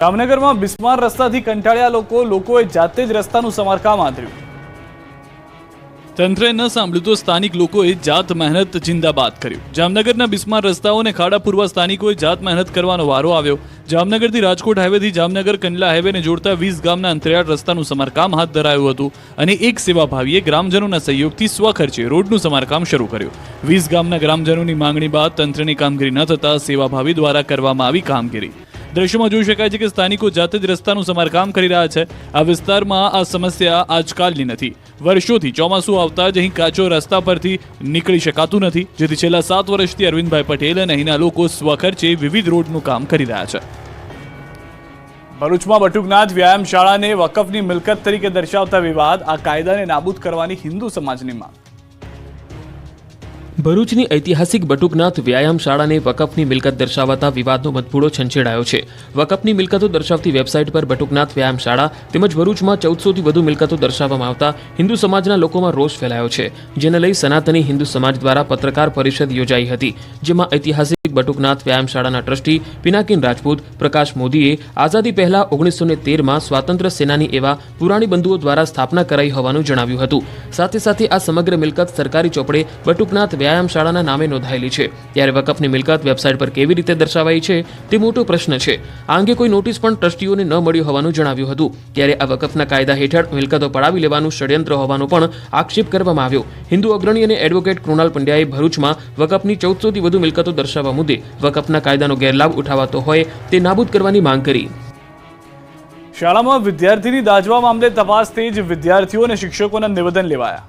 જામનગરમાં બિસ્માર રસ્તાથી કંટાળ્યા લોકોએ જાતે જ રસ્તાનું સમારકામ આદર્યું। તંત્રે ન સાંભળ્યું તો સ્થાનિક લોકોએ જાત મહેનત જિંદાબાદ કર્યું। જામનગરના બિસ્માર રસ્તાઓને ખાડા પૂરવા સ્થાનિકોએ જાત મહેનત કરવાનો વારો આવ્યો। જામનગરથી રાજકોટ હાઈવેથી જામનગર કંડલા હાઈવેને જોડતા 20 ગામના અંતરિયાળ રસ્તાનું સમારકામ હાથ ધરાયું હતું અને એક સેવાભાવીએ ગ્રામજનોના સહયોગથી સ્વખર્ચે રોડનું સમારકામ શરૂ કર્યું। 20 ગામના ગ્રામજનોની માંગણી બાદ તંત્રની કામગીરી ન થતા સેવાભાવી દ્વારા કરવામાં આવી કામગીરી। દ્રશ્યોમાં જોઈ શકાય છે કે સ્થાનિકો જાતે જ રસ્તાનું સમારકામ કરી રહ્યા છે। આ વિસ્તારમાં આ સમસ્યા આજકાલની નથી, વર્ષોથી ચોમાસું આવતા જ અહીં કાચો રસ્તા પરથી નીકળી શકાતું નથી, જેથી છેલ્લા 7 વર્ષથી અરવિંદભાઈ પટેલ અને અહીંના લોકો સ્વખર્ચે વિવિધ રોડનું કામ કરી રહ્યા છે। ભરૂચમાં બટુકનાથ વ્યાયામ શાળાને વકફની મિલકત તરીકે દર્શાવતા વિવાદ, આ કાયદાને નાબૂદ કરવાની હિન્દુ સમાજની માંગ। ભરૂચની ઐતિહાસિક બટુકનાથ વ્યાયામ શાળાને વકફની મિલકત દર્શાવતા વિવાદનો મધપૂડો છંછેડાયો છે। વકફની મિલકતો દર્શાવતી વેબસાઇટ પર બટુકનાથ વ્યાયામ શાળા તેમજ ભરૂચમાં 1400થી વધુ મિલકતો દર્શાવવામાં આવતા હિન્દુ સમાજના લોકોમાં રોષ ફેલાયો છે, જેને લઈ સનાતની હિન્દુ સમાજ દ્વારા પત્રકાર પરિષદ યોજાઈ હતી, જેમાં ઐતિહાસિક બટુકનાથ વ્યાયામ શાળાના ટ્રસ્ટી પિનાકીન રાજપૂત પ્રકાશ મોદીએ આઝાદી પહેલા 1913માં સ્વાતંત્ર્ય સેનાની એવા પુરાણી બંધુઓ દ્વારા સ્થાપના કરાઈ હોવાનું જણાવ્યું હતું। સાથે સાથે આ સમગ્ર મિલકત સરકારી ચોપડે બટુકનાથ વ્યાયામ શાળાના નામે નોંધાયેલી છે, ત્યારે વકફની મિલકત વેબસાઇટ પર કેવી રીતે દર્શાવાઈ છે તે મોટો પ્રશ્ન છે। આ અંગે કોઈ નોટિસ પણ ટ્રસ્ટીઓને ન મળી હોવાનું જણાવ્યું હતું। ત્યારે આ વકફના કાયદા હેઠળ મિલકતો પડાવી લેવાનું ષડયંત્ર હોવાનો પણ આક્ષેપ કરવામાં આવ્યો। હિન્દુ અગ્રણી અને એડવોકેટ કૃણાલ પંડ્યાએ ભરૂચમાં વકફની 1400થી વધુ મિલકતો દર્શાવવા મુદ્દે વકફના કાયદાનો ગેરલાભ ઉઠાવાતો હોય તે નાબૂદ કરવાની માંગ કરી। શાળામાં વિદ્યાર્થીની દાઝવા મામલે તપાસ તેજ, વિદ્યાર્થીઓ અને શિક્ષકોના નિવેદન લેવાયા।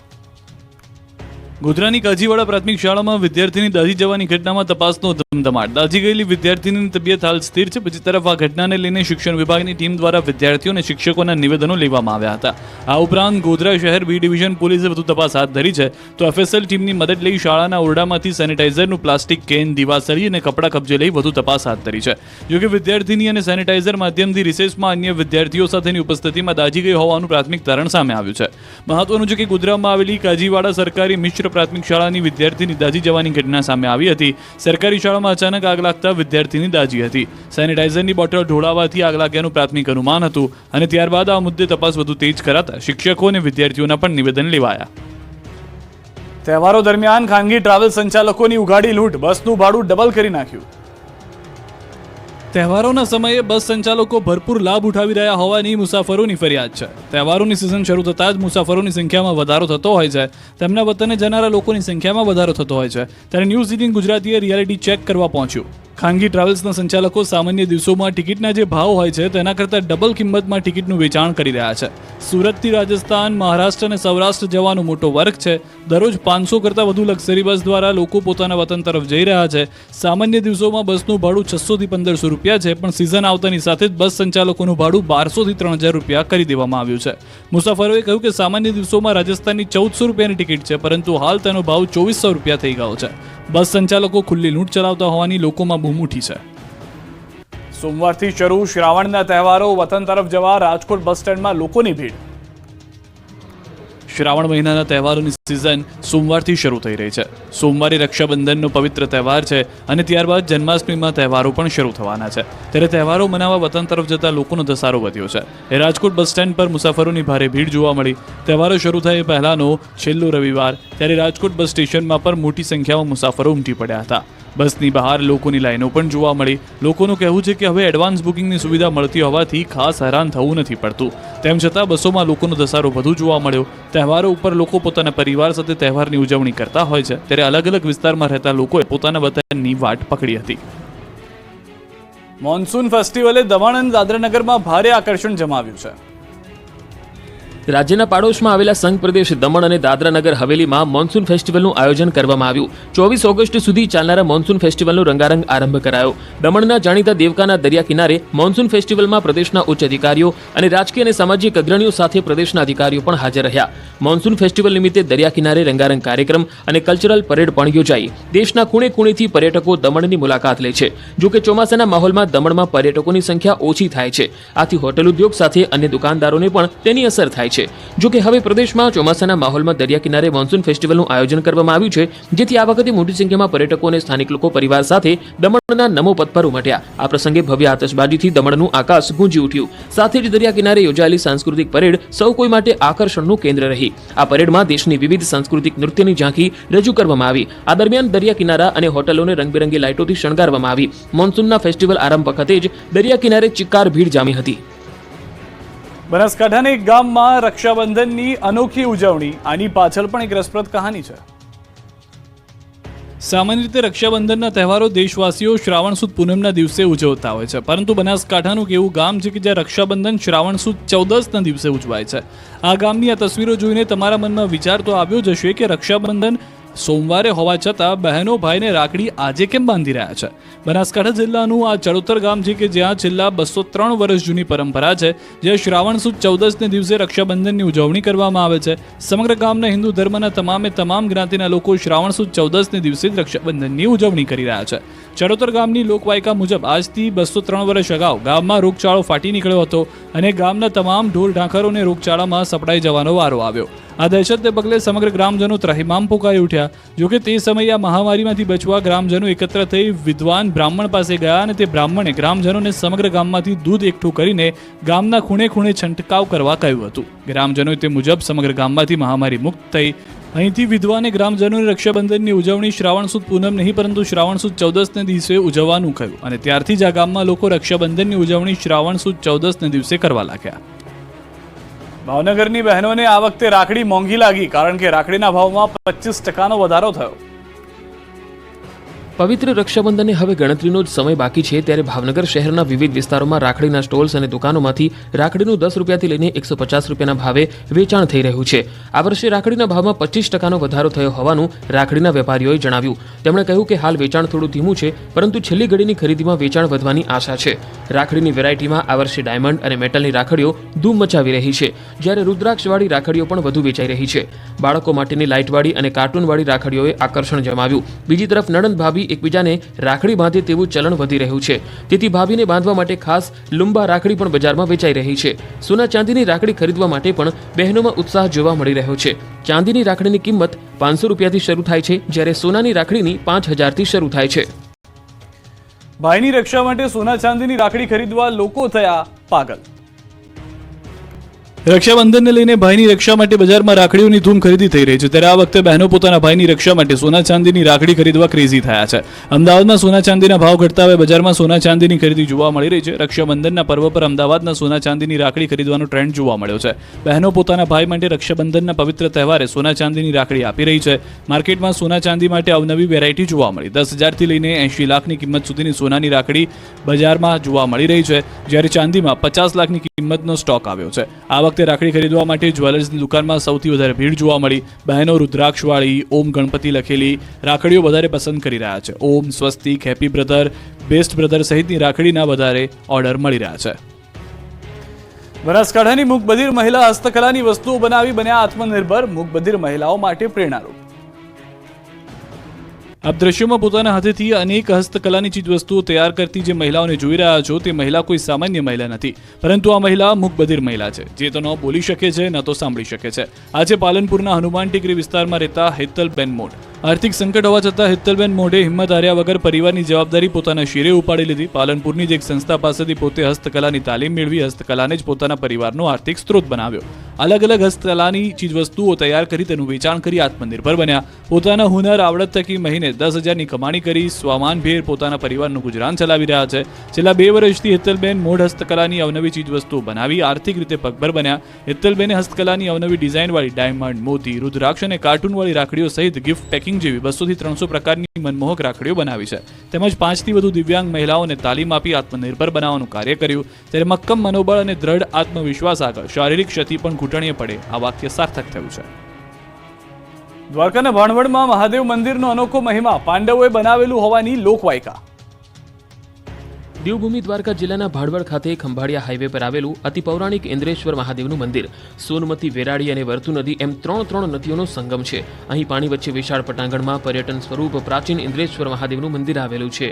ગોધરાની કાજીવાડા પ્રાથમિક શાળામાં વિદ્યાર્થીની દાઝી જવાની ઘટનામાં તપાસનો ધમધમાટ। દાઝી ગયેલી વિદ્યાર્થીની તબિયત હાલ સ્થિર છે। બીજી તરફ આ ઘટનાને લઈને શિક્ષણ વિભાગની ટીમ દ્વારા વિદ્યાર્થીઓ અને શિક્ષકોના નિવેદનો લેવામાં આવ્યા હતા। આ ઉપરાંત ગોધરા શહેર બી ડિવિઝન પોલીસે વધુ તપાસ હાથ ધરી છે, તો એફએસએલ ટીમની મદદ લઈ શાળાના ઓરડામાંથી સેનિટાઈઝરનું પ્લાસ્ટિક કેન, દીવાસળી અને કપડાં કબજે લઈ વધુ તપાસ હાથ ધરી છે। જોકે વિદ્યાર્થીની અને સેનિટાઈઝર માધ્યમથી રિસેસમાં અન્ય વિદ્યાર્થીઓ સાથેની ઉપસ્થિતિમાં દાઝી ગઈ હોવાનું પ્રાથમિક તારણ સામે આવ્યું છે। મહત્વનું છે કે ગોધરામાં આવેલી કાજીવાડા સરકારી મિશ્ર પ્રાથમિક શાળાની વિદ્યાર્થીની દાઝી જવાની ઘટના સામે આવી હતી। સરકારી શાળામાં અચાનક આગ લાગતા વિદ્યાર્થીની દાઝી હતી। સેનિટાઈઝરની બોટલ ઢોળાવાથી આગ લાગ્યાનું પ્રાથમિક અનુમાન હતું અને ત્યારબાદ આ મુદ્દે તપાસ વધુ તેજ કરાતા શિક્ષકો અને વિદ્યાર્થીઓના પણ નિવેદન લેવાયા। તહેવારો દરમિયાન ખાનગી ટ્રાવેલ સંચાલકોની ઉઘાડી લૂંટ, બસનું ભાડું ડબલ કરી નાખ્યું। તહેવારોના સમયે બસ સંચાલકો ભરપૂર લાભ ઉઠાવી રહ્યા હોવાની મુસાફરોની ફરિયાદ છે। તહેવારોની સિઝન શરૂ થતાં જ મુસાફરોની સંખ્યામાં વધારો થતો હોય છે, તેમના વતને જનારા લોકોની સંખ્યામાં વધારો થતો હોય છે। ત્યારે ન્યૂઝ 18 ગુજરાતીએ રિયાલિટી ચેક કરવા પહોંચ્યું। ખાનગી ટ્રાવેલ્સના સંચાલકો સામાન્ય દિવસોમાં ટિકિટના જે ભાવ હોય છે તેના કરતાં ડબલ કિંમતમાં ટિકિટનું વેચાણ કરી રહ્યા છે। સુરતથી રાજસ્થાન, મહારાષ્ટ્ર અને સૌરાષ્ટ્ર જવાનો મોટો વર્ગ છે। દરરોજ 500 કરતાં વધુ લક્ઝરી બસ દ્વારા લોકો પોતાના વતન તરફ જઈ રહ્યા છે। સામાન્ય દિવસોમાં બસનું ભાડું 600 થી 1500 રૂપિયા છે, પણ સિઝન આવતાની સાથે જ બસ સંચાલકોનું ભાડું 1200 થી 3000 રૂપિયા કરી દેવામાં આવ્યું છે। મુસાફરોએ કહ્યું કે સામાન્ય દિવસોમાં રાજસ્થાનની 1400 રૂપિયાની ટિકિટ છે, પરંતુ હાલ તેનો ભાવ 2400 રૂપિયા થઈ ગયો છે। બસ સંચાલકો ખુલ્લી લૂંટ ચલાવતા હોવાની લોકોમાં બૂમ ઉઠી છે। સોમવારથી શરૂ શ્રાવણના તહેવારો, વતન તરફ જવા રાજકોટ બસ સ્ટેન્ડમાં લોકોની ભીડ। શ્રાવણ મહિનાના તહેવારોની સિઝન સોમવારથી શરૂ થઈ રહી છે। સોમવારે રક્ષાબંધનનો પવિત્ર તહેવાર છે અને ત્યારબાદ જન્માષ્ટમીમાં તહેવારો પણ શરૂ થવાના છે। ત્યારે તહેવારો મનાવવા વતન તરફ જતા લોકોનો ધસારો વધ્યો છે। રાજકોટ બસ સ્ટેન્ડ પર મુસાફરોની ભારે ભીડ જોવા મળી। તહેવારો શરૂ થાય પહેલાનો છેલ્લો રવિવાર, ત્યારે રાજકોટ બસ સ્ટેશનમાં પર મોટી સંખ્યામાં મુસાફરો ઉમટી પડ્યા હતા। બસની બહાર લોકોની લાઈનો પણ જોવા મળી। લોકોનું કહેવું છે કે હવે એડવાન્સ બુકિંગની સુવિધા મળતી હોવાથી ખાસ હેરાન થવું નથી પડતું। તેમ છતાં બસોમાં લોકોનો ધસારો વધુ જોવા મળ્યો। તહેવારો ઉપર લોકો પોતાના પરિવાર સાથે તહેવારની ઉજવણી કરતા હોય છે, ત્યારે અલગ અલગ વિસ્તારમાં રહેતા લોકોએ પોતાના વતનની વાટ પકડી હતી। મોન્સૂન ફેસ્ટિવલે દમણ અને દાદરાનગરમાં ભારે આકર્ષણ જમાવ્યું છે। રાજ્યના પાડોશમાં આવેલા સંઘ પ્રદેશ દમણ અને દાદરાનગર હવેલીમાં મોન્સૂન ફેસ્ટિવલનું આયોજન કરવામાં આવ્યું। 24 ઓગસ્ટ સુધી ચાલનારા મોન્સૂન ફેસ્ટિવલનો રંગારંગ આરંભ કરાયો। દમણના જાણીતા દેવકાના દરિયા કિનારે મોન્સૂન ફેસ્ટિવલમાં પ્રદેશના ઉચ્ચ અધિકારીઓ અને રાજકીય અને સામાજિક અગ્રણીઓ સાથે પ્રદેશના અધિકારીઓ પણ હાજર રહ્યા। મોન્સૂન ફેસ્ટિવલ નિમિત્તે દરિયા કિનારે રંગારંગ કાર્યક્રમ અને કલ્ચરલ પરેડ પણ યોજાઈ। દેશના ખૂણે ખૂણેથી પર્યટકો દમણની મુલાકાત લે છે। જોકે ચોમાસાના માહોલમાં દમણમાં પર્યટકોની સંખ્યા ઓછી થાય છે, આથી હોટેલ ઉદ્યોગ સાથે અન્ય દુકાનદારોને પણ તેની અસર થાય છે। થાય છે. જો કે હવે પ્રદેશમાં ચોમાસાના માહોલમાં દરિયા કિનારે મોન્સૂન ફેસ્ટિવલનું આયોજન કરવામાં આવ્યું છે, જેથી આ વખતે મોટી સંખ્યામાં પર્યટકો અને સ્થાનિક લોકો પરિવાર સાથે દમણના નમો પથ પર ઉમટ્યા. આ પ્રસંગે ભવ્ય આતશબાજીથી દમણનું આકાશ ગુંજી ઉઠ્યું. સાથે જ દરિયા કિનારે યોજાયેલી સાંસ્કૃતિક પરેડ સૌ કોઈ માટે આકર્ષણનું કેન્દ્ર રહી. આ પરેડમાં દેશની વિવિધ સાંસ્કૃતિક નૃત્યની ઝાંખી રજૂ કરવામાં આવી. આ દરમિયાન દરિયા કિનારા અને હોટલોને રંગબેરંગી લાઇટોથી શણગારવામાં આવી. મોન્સૂનના ફેસ્ટિવલ આરંભ વખતે જ દરિયા કિનારે ચિક્કાર ભીડ જામી હતી. બનાસકાંઠાના એક ગામમાં રક્ષાબંધનની અનોખી ઉજવણી. આની પાછળ પણ એક રસપ્રદ કહાની છે. સામાન્ય રીતે રક્ષાબંધનના તહેવારો દેશવાસીઓ શ્રાવણ સુદ પૂનમના દિવસે ઉજવતા હોય છે, પરંતુ બનાસકાંઠાનું એક એવું ગામ છે કે જ્યાં રક્ષાબંધન શ્રાવણ સુદ 14ના દિવસે ઉજવાય છે. આ ગામની આ તસવીરો જોઈને તમારા મનમાં વિચાર તો આવ્યો જ હશે કે રક્ષાબંધન સોમવારે હોવા છતાં બહેનો ભાઈને રાખડી આજે કેમ બાંધી રહ્યા છે. બનાસકાંઠા જિલ્લાનું આ ચડોતર ગામ છે કે જ્યાં છેલ્લા 203 વર્ષ જૂની પરંપરા છે, જ્યાં શ્રાવણ સુદ 14ને દિવસે રક્ષાબંધનની ઉજવણી કરવામાં આવે છે. સમગ્ર ગામના હિન્દુ ધર્મના તમામ જ્ઞાતિના લોકો શ્રાવણ સુદ 14ને દિવસે જ રક્ષાબંધનની ઉજવણી કરી રહ્યા છે. ચડોતર ગામની લોકવાયકા મુજબ આજથી 203 વર્ષ અગાઉ ગામમાં રોગચાળો ફાટી નીકળ્યો હતો અને ગામના તમામ ઢોર ઢાંખરોને રોગચાળામાં સપડાઈ જવાનો વારો આવ્યો. આ દહેશતને પગલે સમગ્ર ગ્રામજનો ત્રાહિમામ પોકારી ઉઠ્યા. જોકે તે સમયે આ મહામારીમાંથી બચવા ગ્રામજનો એકત્ર થઈ વિદ્વાન બ્રાહ્મણ પાસે ગયા અને તે બ્રાહ્મણે ગ્રામજનોને સમગ્ર ગામમાંથી દૂધ એકઠું કરીને ગામના ખૂણે ખૂણે છંટકાવ કરવા કહ્યું હતું. ગ્રામજનોએ તે મુજબ સમગ્ર ગામમાંથી મહામારી મુક્ત થઈ. અહીંથી વિદ્વાને ગ્રામજનોને રક્ષાબંધનની ઉજવણી શ્રાવણ સુદ પૂનમ નહીં પરંતુ શ્રાવણ સુદ 14ને દિવસે ઉજવવાનું કહ્યું અને ત્યારથી જ આ ગામમાં લોકો રક્ષાબંધનની ઉજવણી શ્રાવણ સુદ 14ને દિવસે કરવા લાગ્યા. ભાવનગરની બહેનોને આ વખતે રાખડી મોંઘી લાગી, કારણ કે રાખડીના ભાવમાં 25% વધારો થયો. પવિત્ર રક્ષાબંધને હવે ગણતરીનો જ સમય બાકી છે, ત્યારે ભાવનગર શહેરના વિવિધ વિસ્તારોમાં રાખડીના સ્ટોલ્સ અને દુકાનોમાંથી રાખડીનું 10 રૂપિયાથી લઈને 150 રૂપિયાના ભાવે વેચાણ થઈ રહ્યું છે. આ વર્ષે રાખડીના ભાવમાં 25% વધારો થયો હોવાનું રાખડીના વેપારીઓએ જણાવ્યું. તેમણે કહ્યું કે હાલ વેચાણ થોડું ધીમું છે, પરંતુ છેલ્લી ઘડીની ખરીદીમાં વેચાણ વધવાની આશા છે. રાખડીની વેરાયટીમાં આ વર્ષે ડાયમંડ અને મેટલની રાખડીઓ ધૂમ મચાવી રહી છે, જ્યારે રુદ્રાક્ષવાળી રાખડીઓ પણ વધુ વેચાઈ રહી છે. બાળકો માટેની લાઇટવાળી અને કાર્ટૂનવાળી રાખડીઓએ આકર્ષણ જમાવ્યું. બીજી તરફ નણંદ ભાભી એકબીજાને રાખડી બાંધે તેવું ચલણ વધી રહ્યું છે, તેથી ભાભીને બાંધવા માટે ખાસ લુંબા રાખડી પણ બજારમાં વેચાઈ રહી છે. સોના ચાંદીની રાખડી ખરીદવા માટે પણ બહેનોમાં ઉત્સાહ જોવા મળી રહ્યો છે. ચાંદીની રાખડીની કિંમત 500 રૂપિયાથી શરૂ થાય છે, જ્યારે સોનાની રાખડીની 5000થી શરૂ થાય છે. ભાઈની રક્ષા માટે સોના ચાંદીની રાખડી ખરીદવા લોકો થયા પાગલ. રક્ષાબંધનને લઈને ભાઈની રક્ષા માટે બજારમાં રાખડીઓની ધૂમ ખરીદી થઈ રહી છે, ત્યારે આ વખતે બહેનો પોતાના ભાઈની રક્ષા માટે સોના ચાંદીની રાખડી ખરીદવા ક્રેઝી થયા છે. અમદાવાદમાં સોના ચાંદીના ભાવ ઘટતા હવે બજારમાં સોના ચાંદીની ખરીદી જોવા મળી રહી છે. રક્ષાબંધનના પર્વ પર અમદાવાદના સોના ચાંદીની રાખડી ખરીદવાનો ટ્રેન્ડ જોવા મળ્યો છે. બહેનો પોતાના ભાઈ માટે રક્ષાબંધનના પવિત્ર તહેવારે સોના ચાંદીની રાખડી આપી રહી છે. માર્કેટમાં સોના ચાંદી માટે અવનવી વેરાયટી જોવા મળી. 10,000થી લઈને 80 લાખની કિંમત સુધીની સોનાની રાખડી બજારમાં જોવા મળી રહી છે, જ્યારે ચાંદીમાં 50 લાખની કિંમતનો સ્ટોક આવ્યો છે. આ વખતે રાખડી ખરીદવા માટે જ્વેલર્સની દુકાનમાં સૌથી વધારે ભીડ જોવા મળી. બહેનો રુદ્રાક્ષવાળી, ઓમ ગણપતિ લખેલી રાખડીઓ વધારે પસંદ કરી રહ્યા છે. ઓમ, સ્વસ્તિક, હેપી બ્રધર, બેસ્ટ બ્રધર સહિતની રાખડીના વધારે ઓર્ડર મળી રહ્યા છે. બનાસકાંઠાની મૂકબધિર મહિલા હસ્તકલાની વસ્તુઓ બનાવી બન્યા આત્મનિર્ભર. મૂકબધિર મહિલાઓ માટે પ્રેરણારૂપ. આપ દ્રશ્યોમાં પોતાના હાથેથી અનેક હસ્તકલાની ચીજવસ્તુઓ તૈયાર કરતી જે મહિલાઓને જોઈ રહ્યા છો, તે મહિલા કોઈ સામાન્ય મહિલા નથી, પરંતુ આ મહિલા મૂકબધિર મહિલા છે, જે તો ન બોલી શકે છે ન તો સાંભળી શકે છે. આજે પાલનપુરના હનુમાન ટેકરી વિસ્તારમાં રહેતા હેતલબેન મોઢ. આર્થિક સંકટ હોવા છતાં હેતલબેન મોઢે હિંમત હાર્યા વગર પરિવારની જવાબદારી પોતાના શિરે ઉપાડી લીધી. પાલનપુરની જ એક સંસ્થા પાસેથી પોતે હસ્તકલાની તાલીમ મેળવી હસ્તકલાને જ પોતાના પરિવારનો આર્થિક સ્ત્રોત બનાવ્યો. અલગ અલગ હસ્તકલાની ચીજવસ્તુઓ તૈયાર કરી તેનું વેચાણ કરી આત્મનિર્ભર બન્યા. પોતાના હુનર આવડત થકી મહિને 10,000ની કમાણી કરી સ્વમાનભેર પોતાના પરિવારનું ગુજરાન ચલાવી રહ્યા છે. છેલ્લા 2 વર્ષથી હેતલબેન મોઢ હસ્તકલાની અવનવી ચીજવસ્તુઓ બનાવી આર્થિક રીતે પગભર બન્યા. હેતલબેને હસ્તકલાની અવનવી ડિઝાઇનવાળી ડાયમંડ, મોતી, રુદ્રાક્ષ અને કાર્ટૂનવાળી રાખડીઓ સહિત ગિફ્ટ પેકિંગ જેવી 200 થી 300 પ્રકારની મનમોહક રાખડીઓ બનાવી છે. તેમજ 5 થી વધુ દિવ્યાંગ મહિલાઓને તાલીમ આપી આત્મનિર્ભર બનાવવાનું કાર્ય કર્યું. ત્યારે મક્કમ મનોબળ અને દ્રઢ આત્મવિશ્વાસ આગળ શારીરિક ક્ષતિ પણ ઘૂંટણીએ પડે આ વાક્ય સાર્થક થયું છે. દ્વારકાના ભાણવડમાં મહાદેવ મંદિરનો અનોખો મહિમા પાંડવોએ બનાવેલું હોવાની લોકવાયકા. દેવભૂમિ દ્વારકા જિલ્લાના ભાણવડ ખાતે ખંભાળિયા હાઈવે પર આવેલું અતિ પૌરાણિક ઇન્દ્રેશ્વર મહાદેવનું મંદિર સોનમતી, વેરાળી અને વર્તુ નદી એમ 3 નદીઓનો સંગમ છે. અહીં પાણી વચ્ચે વિશાળ પટાંગણમાં પર્યટન સ્વરૂપ પ્રાચીન ઇન્દ્રેશ્વર મહાદેવનું મંદિર આવેલું છે.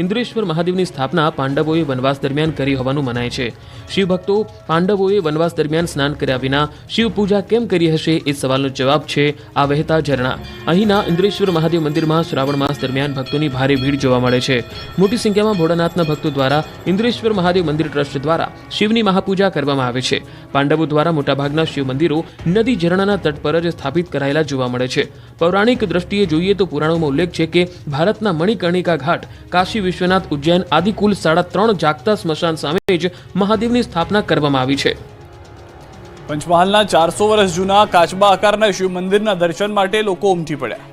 ઇન્દ્રેશ્વર મહાદેવની સ્થાપના પાંડવોએ વનવાસ દરમિયાન કરી હોવાનું મનાય છે. શિવ ભક્તો પાંડવોએ વનવાસ દરમિયાન સ્નાન કર્યા વિના શિવ પૂજા કેમ કરી હશે એ સવાલનો જવાબ છે આ વહેતા ઝરણા. અહીંના ઇન્દ્રેશ્વર મહાદેવ મંદિરમાં શ્રાવણ માસ દરમિયાન ભક્તોની ભારે ભીડ જોવા મળે છે. મોટી સંખ્યામાં ભોળાનાથના ભક્તો દ્વારા ઇન્દ્રેશ્વર મહાદેવ મંદિર ટ્રસ્ટ દ્વારા શિવની મહાપૂજા કરવામાં આવે છે. પાંડવો દ્વારા મોટાભાગના શિવ મંદિરો નદી ઝરણાના તટ પર જ સ્થાપિત કરાયેલા જોવા મળે છે. પૌરાણિક દ્રષ્ટિએ જોઈએ તો પુરાણોમાં ઉલ્લેખ છે કે ભારતના મણિકર્ણિકા ઘાટ, કાશી વિશ્વનાથ, ઉજ્જૈન આદિ કુલ 3.5 જાગતા સ્મશાન સામે જ મહાદેવની સ્થાપના કરવામાં આવી છે. પંચમહાલના 400 વર્ષ જૂના કાચબા આકારના શિવ મંદિરના દર્શન માટે લોકો ઉમટી પડ્યા.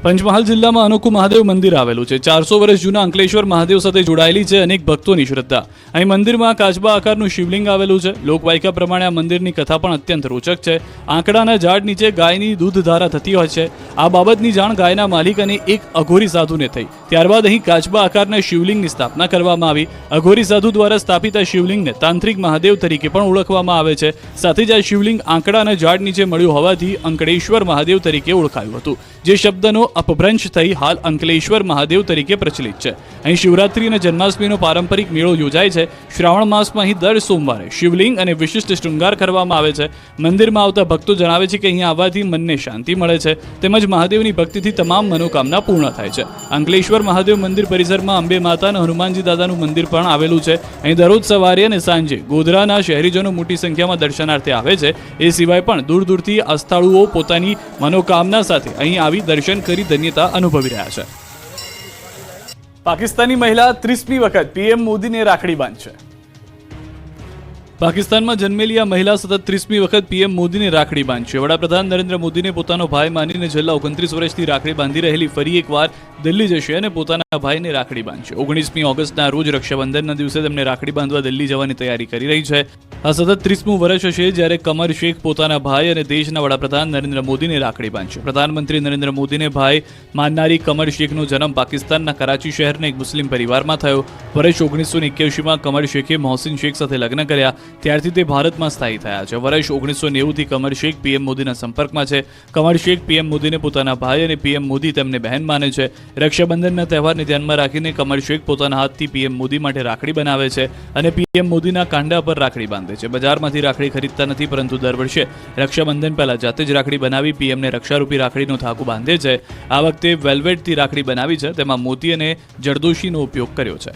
પંચમહાલ જિલ્લામાં અનોખું મહાદેવ મંદિર આવેલું છે. 400 વર્ષ જૂના અંકલેશ્વર મહાદેવ સાથે જોડાયેલી છે અનેક ભક્તોની શ્રદ્ધા. અહીં મંદિરમાં કાચબા આકારનું શિવલિંગ આવેલું છે. લોકવાયકા પ્રમાણે આ મંદિરની કથા પણ અત્યંત રોચક છે. આંકડાના ઝાડ નીચે ગાયની દૂધધારા થતી હોય છે. આ બાબતની જાણ ગાયના માલિક અને એક અઘોરી સાધુને થઈ. ત્યારબાદ અહીં કાચબા આકારના શિવલિંગની સ્થાપના કરવામાં આવી. અઘોરી સાધુ દ્વારા સ્થાપિત આ શિવલિંગને તાંત્રિક મહાદેવ તરીકે પણ ઓળખવામાં આવે છે. સાથે જ આ શિવલિંગ આંકડાના ઝાડ નીચે મળ્યું હોવાથી અંકળેશ્વર મહાદેવ તરીકે ઓળખાયું હતું, જે શબ્દનો અપભ્રંશ થઈ હાલ અંકલેશ્વર મહાદેવ તરીકે પ્રચલિત છે. અહીં શિવરાત્રી અને જન્માષ્ટમીનો પારંપરિક મેળો યોજાય છે. શ્રાવણ માસમાં અહીં દર સોમવારે શિવલિંગ અને વિશિષ્ટ શૃંગાર કરવામાં આવે છે. મંદિરમાં આવતા ભક્તો જણાવે છે કે અહીં આવવાથી મનને શાંતિ મળે છે, તેમજ મહાદેવની ભક્તિથી તમામ મનોકામના પૂર્ણ થાય છે. અંકલેશ્વર મહાદેવ મંદિર પરિસરમાં અંબે માતા અને હનુમાનજી દાદાનું મંદિર પણ આવેલું છે. અહીં દરરોજ સવારે અને સાંજે ગોધરાના શહેરીજનો મોટી સંખ્યામાં દર્શનાર્થે આવે છે. એ સિવાય પણ દૂર દૂરથી આસ્થાળુઓ પોતાની મનોકામના સાથે અહીં આવી દર્શન કરી ધન્યતા અનુભવી રહ્યા છે. પાકિસ્તાની મહિલા 30મી વખત પીએમ મોદીને રાખડી બાંધશે. પાકિસ્તાનમાં જન્મેલી આ મહિલા સતત 30મી વખત પીએમ મોદીને રાખડી બાંધશે. વડાપ્રધાન નરેન્દ્ર મોદીને પોતાનો ભાઈ માનીને છેલ્લા 29 વર્ષથી રાખડી બાંધી રહેલી ફરી એકવાર દિલ્હી જશે અને પોતાના ભાઈને રાખડી બાંધશે. 19મી ઓગસ્ટના રોજ રક્ષાબંધનના દિવસે તેમને રાખડી બાંધવા દિલ્હી જવાની તૈયારી કરી રહી છે. આ સતત 30મું વર્ષ હશે જ્યારે કમર શેખ પોતાના ભાઈ અને દેશના વડાપ્રધાન નરેન્દ્ર મોદીને રાખડી બાંધશે. પ્રધાનમંત્રી નરેન્દ્ર મોદીને ભાઈ માનનારી કમર શેખનો જન્મ પાકિસ્તાનના કરાચી શહેરના એક મુસ્લિમ પરિવારમાં થયો. વર્ષ 1981માં કમર શેખે મોહસિન શેખ સાથે લગ્ન કર્યા. ત્યારથી તે ભારતમાં સ્થાયી થયા છે. વર્ષ 1990થી કમર શેખ પીએમ મોદીના સંપર્કમાં છે. કમર શેખ પીએમ મોદીને પોતાના ભાઈ અને પીએમ મોદી તેમને બહેન માને છે. રક્ષાબંધનના તહેવારને ધ્યાનમાં રાખીને કમર શેખ પોતાના હાથથી પીએમ મોદી માટે રાખડી બનાવે છે અને પીએમ મોદીના કાંડા પર રાખડી બાંધે છે. બજારમાંથી રાખડી ખરીદતા નથી, પરંતુ દર વર્ષે રક્ષાબંધન પહેલા જાતે જ રાખડી બનાવી પીએમને રક્ષારૂપી રાખડીનો ધાગો બાંધે છે. આ વખતે વેલ્વેટથી રાખડી બનાવી છે, તેમાં મોતી અને જરદોશીનો ઉપયોગ કર્યો છે.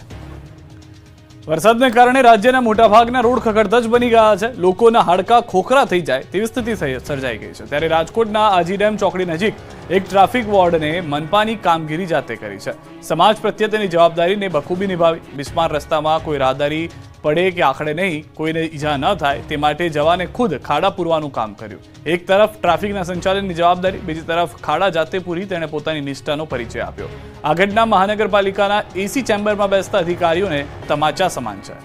વરસાદને કારણે રાજ્યના મોટાભાગના રોડ ખખડધજ બની ગયા છે. લોકોના હાડકાં ખોખરા થઈ જાય તેવી સ્થિતિ સર્જાઈ ગઈ છે. ત્યારે રાજકોટના આજી ડેમ ચોકડી નજીક એક ટ્રાફિક વોર્ડને મનપાની કામગીરી જાતે કરી છે. સમાજ પ્રત્યે તેની જવાબદારીને બખૂબી નિભાવી. બિસ્માર રસ્તામાં કોઈ રાહદારી પડે કે આખડે નહીં, કોઈને ઈજા ન થાય તે માટે જવાને ખુદ ખાડા પૂરવાનું કામ કર્યું. એક તરફ ટ્રાફિકના સંચાલનની જવાબદારી, બીજી તરફ ખાડા જાતે પૂરી તેણે પોતાની નિષ્ઠાનો પરિચય આપ્યો. આ ઘટના મહાનગરપાલિકાના એસી ચેમ્બરમાં બેસતા અધિકારીઓને તમાચા સમાન છે.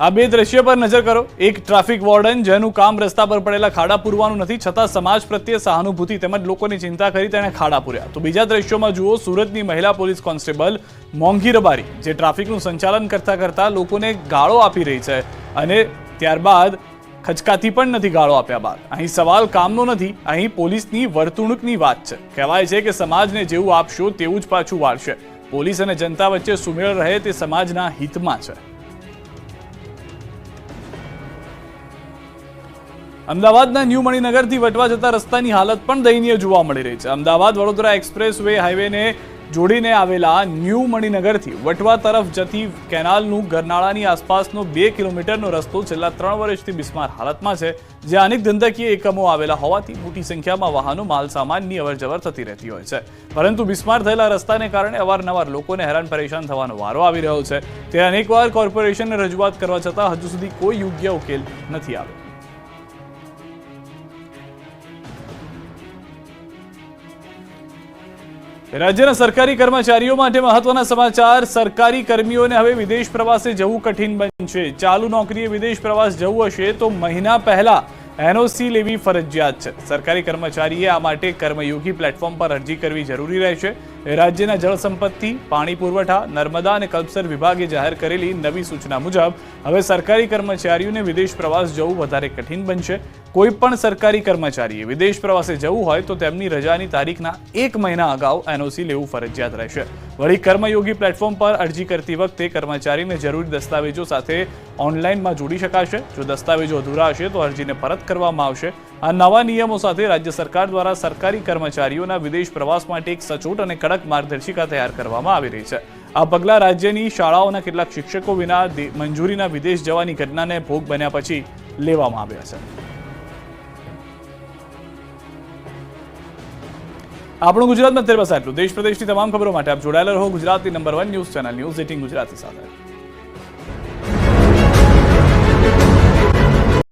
આ બે દ્રશ્ય પર નજર કરો. એક ટ્રાફિક વોર્ડન જેનું કામ રસ્તા પર પડેલા ખાડા પૂરવાનું નથી, છતાં સમાજ પ્રત્યે સહાનુભૂતિ તેમજ લોકોની ચિંતા કરી તેણે ખાડા પૂર્યા. તો બીજા દ્રશ્યોમાં જુઓ સુરતની મહિલા પોલીસ કોન્સ્ટેબલ મોંઘી રબારી, જે ટ્રાફિકનું સંચાલન કરતા કરતા લોકોને ગાળો આપી રહી છે અને ત્યારબાદ ખચકાતી પણ નથી. ગાળો આપ્યા બાદ અહીં સવાલ કામનો નથી, અહીં પોલીસની વર્તણૂકની વાત છે. કહેવાય છે કે સમાજને જેવું આપશો તેવું જ પાછું વાળશે. પોલીસ અને જનતા વચ્ચે સુમેળ રહે તે સમાજના હિતમાં છે. અમદાવાદના ન્યૂ મણિનગરથી વટવા જતા રસ્તાની હાલત પણ દયનીય જોવા મળી રહી છે. અમદાવાદ વડોદરા એક્સપ્રેસ વે હાઈવેને જોડીને આવેલા ન્યૂ મણિનગરથી વટવા તરફ જતી કેનાલનું ગરનાળાની આસપાસનો 2 કિલોમીટરનો રસ્તો છેલ્લા 3 વર્ષથી બિસ્માર હાલતમાં છે. જ્યાં અનેક ધંધાકીય એકમો આવેલા હોવાથી મોટી સંખ્યામાં વાહનો માલ સામાનની અવરજવર થતી રહેતી હોય છે. પરંતુ બિસ્માર થયેલા રસ્તાને કારણે અવારનવાર લોકોને હેરાન પરેશાન થવાનો વારો આવી રહ્યો છે. ત્યારે અનેકવાર કોર્પોરેશનને રજૂઆત કરવા છતાં હજુ સુધી કોઈ યોગ્ય ઉકેલ નથી આવ્યો. રાજ્યના સરકારી કર્મચારીઓ માટે મહત્વના સમાચાર. સરકારી કર્મીઓને હવે વિદેશ પ્રવાસે જવું કઠિન બનશે. ચાલુ નોકરીએ વિદેશ પ્રવાસ જવું હશે તો મહિના પહેલા એનઓસી લેવી ફરજિયાત છે. સરકારી કર્મચારીએ આ માટે કર્મયોગી પ્લેટફોર્મ પર અરજી કરવી જરૂરી રહેશે. રાજ્યના જળ સંપત્તિ, પાણી પુરવઠા, નર્મદા અને કલ્પસર વિભાગે જાહેર કરેલી નવી સૂચના મુજબ હવે સરકારી કર્મચારીઓને વિદેશ પ્રવાસ જવું વધારે કઠિન બનશે. કોઈ પણ સરકારી કર્મચારીએ વિદેશ પ્રવાસે જવું હોય તો તેમની રજાની તારીખના 1 મહિના અગાઉ એનઓસી લેવું ફરજિયાત રહેશે. વળી કર્મયોગી પ્લેટફોર્મ પર અરજી કરતી વખતે કર્મચારીને જરૂરી દસ્તાવેજો સાથે ઓનલાઈનમાં જોડી શકાશે. જો દસ્તાવેજો અધૂરા હશે તો અરજીને પરત કરવામાં આવશે. આ નવા નિયમો સાથે રાજ્ય સરકાર દ્વારા સરકારી કર્મચારીઓના વિદેશ પ્રવાસ માટે એક સચોટ અને કડક માર્ગદર્શિકા તૈયાર કરવામાં આવી રહી છે. આ પગલાં રાજ્યની શાળાઓના કેટલાક શિક્ષકો વિના મંજૂરીના વિદેશ જવાની ઘટનાને ભોગ બન્યા પછી લેવામાં આવ્યા છે. આપણું ગુજરાતમાં અત્યારે બસ આટલું. દેશ પ્રદેશની તમામ ખબરો માટે આપ જોડાયેલા રહો ગુજરાતની number 1 news channel news 18 Gujarati સાથે.